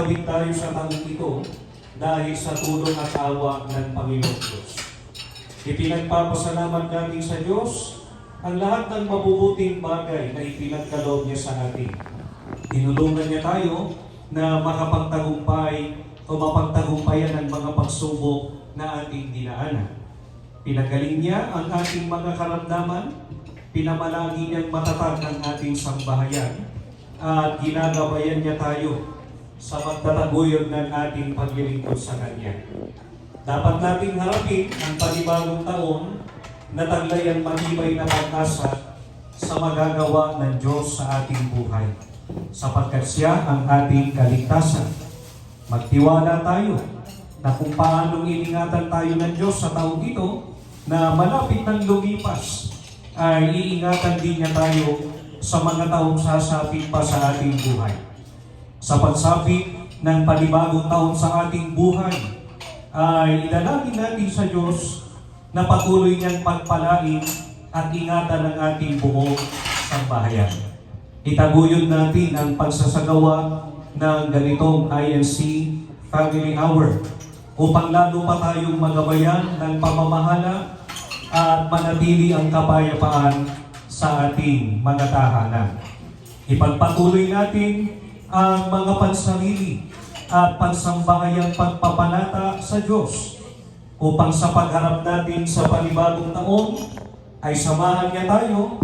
Nakakawit tayo sa taong ito dahil sa tulong at awa ng Panginoon Diyos. Ipinagpapasalamat natin sa Diyos ang lahat ng mabubuting bagay na ipinagkaloob niya sa atin. Tinulungan niya tayo na makapagtagumpay o mapagtagumpayan ang mga pagsubok na ating dinaanan. Pinagaling niya ang ating mga karamdaman, pinamalagi niyang matatag ang ating sambahayan, at ginagabayan niya tayo sa magtataguyod ng ating paglilingkod sa Kanya. Dapat nating harapin ang panibagong taon na taglay ang matibay na pag-asa sa magagawa ng Diyos sa ating buhay, sapagkat siya ang ating kaligtasan. Magtiwala tayo na kung paanong iningatan tayo ng Diyos sa taong ito na malapit ng lumipas, ay iingatan din niya tayo sa mga taong sasapit pa sa ating buhay. Sa pagsapit ng panibagong taon sa ating buhay, ay idalangin natin sa Diyos na patuloy niyang pagpalain at ingatan ang ating buong sambahayan. Itaguyod natin ang pagsasagawa ng ganitong INC Family Hour upang lalo pa tayong magabayan ng pamamahala at manatili ang kapayapaan sa ating mga tahanan. Ipagpatuloy natin ang mga pansarili at pansambahayang pagpapanata sa Diyos upang sa pagharap natin sa panibagong taon ay samahan niya tayo